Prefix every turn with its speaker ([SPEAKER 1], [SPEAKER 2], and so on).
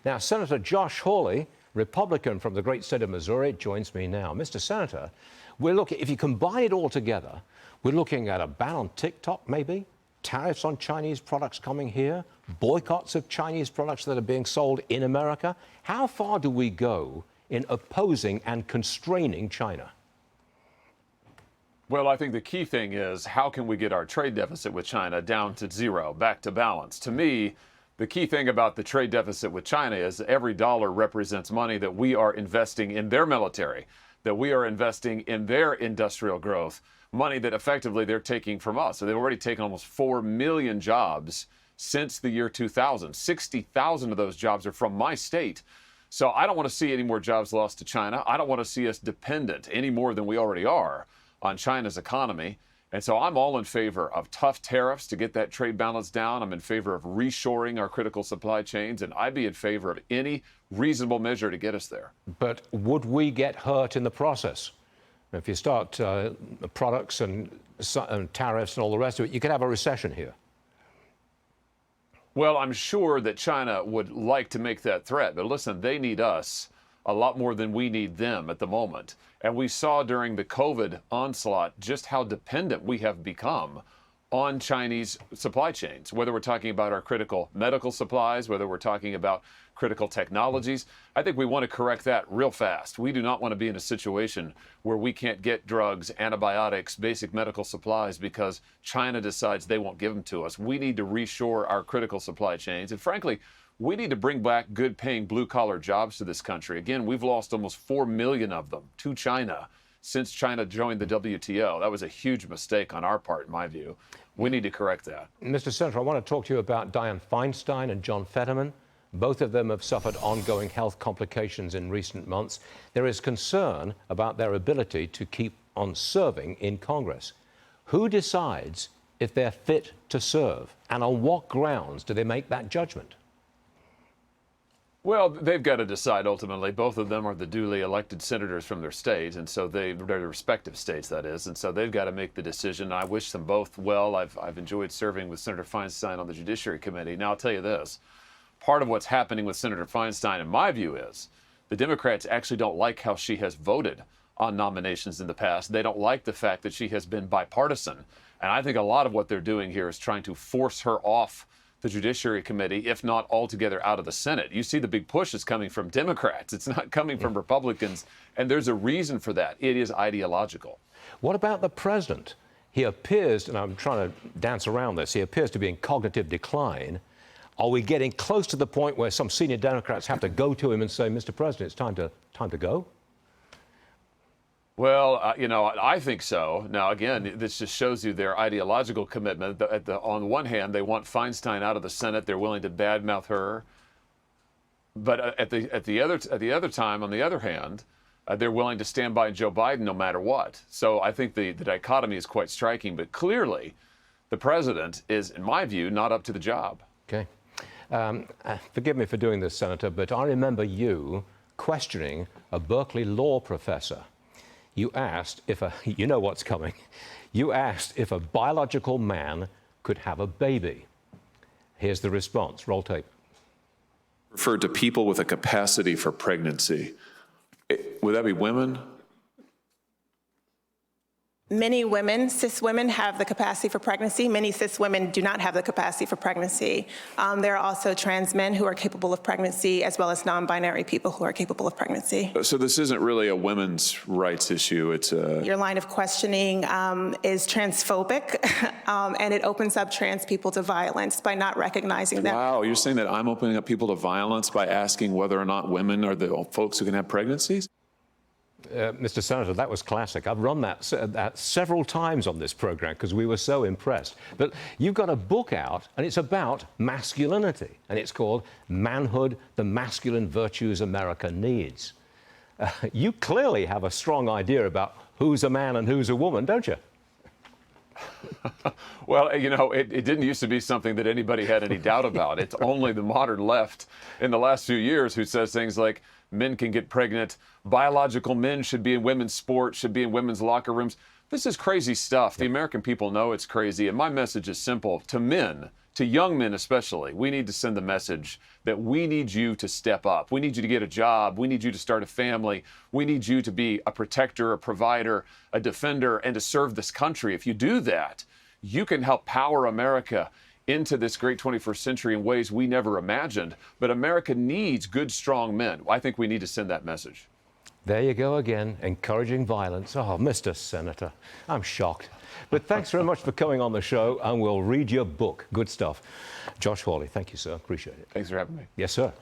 [SPEAKER 1] Now, Senator Josh Hawley, Republican from the great state of Missouri, joins me now. Mr. Senator, if you combine it all together, we're looking at a ban on TikTok, maybe, tariffs on Chinese products coming here, boycotts of Chinese products that are being sold in America. How far do we go in opposing and constraining China?
[SPEAKER 2] Well, I think the key thing is how can we get our trade deficit with China down to zero, back to balance? To me, the key thing about the trade deficit with China is every dollar represents money that we are investing in their military, that we are investing in their industrial growth, money that effectively they're taking from us. So they've already taken almost 4 million jobs since the year 2000. 60,000 of those jobs are from my state. So I don't want to see any more jobs lost to China. I don't want to see us dependent any more than we already are on China's economy. And so I'm all in favor of tough tariffs to get that trade balance down. I'm in favor of reshoring our critical supply chains, and I'd be in favor of any reasonable measure to get us there.
[SPEAKER 1] But would we get hurt in the process? If you start products and tariffs and all the rest of it, you could have a recession here.
[SPEAKER 2] Well, I'm sure that China would like to make that threat, but listen, they need us a lot more than we need them at the moment. And we saw during the COVID onslaught just how dependent we have become on Chinese supply chains, whether we're talking about our critical medical supplies, whether we're talking about critical technologies. I think we want to correct that real fast. We do not want to be in a situation where we can't get drugs, antibiotics, basic medical supplies because China decides they won't give them to us. We need to reshore our critical supply chains. And frankly, we need to bring back good-paying blue-collar jobs to this country. Again, we've lost almost 4 million of them to China since China joined the WTO. That was a huge mistake on our part, in my view. We need to correct that.
[SPEAKER 1] Mr. Senator, I want to talk to you about Dianne Feinstein and John Fetterman. Both of them have suffered ongoing health complications in recent months. There is concern about their ability to keep on serving in Congress. Who decides if they're fit to serve, and on what grounds do they make that judgment?
[SPEAKER 2] Well, they've got to decide ultimately. Both of them are the duly elected senators from their state, and so their respective states, that is, and so they've got to make the decision. I wish them both well. I've enjoyed serving with Senator Feinstein on the Judiciary Committee. Now, I'll tell you this. Part of what's happening with Senator Feinstein, in my view, is the Democrats actually don't like how she has voted on nominations in the past. They don't like the fact that she has been bipartisan, and I think a lot of what they're doing here is trying to force her off the Judiciary Committee, if not altogether out of the Senate. You see the big push is coming from Democrats. It's not coming from Republicans, and there's a reason for that. It is ideological.
[SPEAKER 1] What about the president? He appears, and I'm trying to dance around this, he appears to be in cognitive decline. Are we getting close to the point where some senior Democrats have to go to him and say, Mr. President, it's time to go?
[SPEAKER 2] Well, you know, I think so. Now, again, this just shows you their ideological commitment. On the one hand, they want Feinstein out of the Senate. They're willing to badmouth her. But at the other time, on the other hand, they're willing to stand by Joe Biden no matter what. So I think the dichotomy is quite striking. But clearly, the president is, in my view, not up to the job.
[SPEAKER 1] Okay. Forgive me for doing this, Senator, but I remember you questioning a Berkeley law professor. You asked if you know what's coming. You asked if a biological man could have a baby. Here's the response. Roll tape.
[SPEAKER 3] Referred to people with a capacity for pregnancy. Would that be women?
[SPEAKER 4] Many women, cis women, have the capacity for pregnancy. Many cis women do not have the capacity for pregnancy. There are also trans men who are capable of pregnancy, as well as non-binary people who are capable of pregnancy.
[SPEAKER 3] So this isn't really a women's rights issue. It's a...
[SPEAKER 4] Your line of questioning is transphobic, and it opens up trans people to violence by not recognizing that.
[SPEAKER 3] Wow, you're saying that I'm opening up people to violence by asking whether or not women are the folks who can have pregnancies?
[SPEAKER 1] Mr. Senator, that was classic. I've run that several times on this program because we were so impressed. But you've got a book out, and it's about masculinity, and it's called Manhood, the Masculine Virtues America Needs. You clearly have a strong idea about who's a man and who's a woman, don't you?
[SPEAKER 2] Well, you know, it didn't used to be something that anybody had any doubt about. It's only the modern left in the last few years who says things like men can get pregnant, biological men should be in women's sports, should be in women's locker rooms. This is crazy stuff. The American people know it's crazy, and my message is simple. To men, to young men especially, we need to send the message that we need you to step up. We need you to get a job. We need you to start a family. We need you to be a protector, a provider, a defender, and to serve this country. If you do that, you can help power America into this great 21st century in ways we never imagined. But America needs good, strong men. I think we need to send that message.
[SPEAKER 1] There you go again, encouraging violence. Oh, Mr. Senator, I'm shocked. But thanks very much for coming on the show, and we'll read your book. Good stuff. Josh Hawley, thank you, sir. Appreciate it.
[SPEAKER 2] Thanks for having me.
[SPEAKER 1] Yes, sir.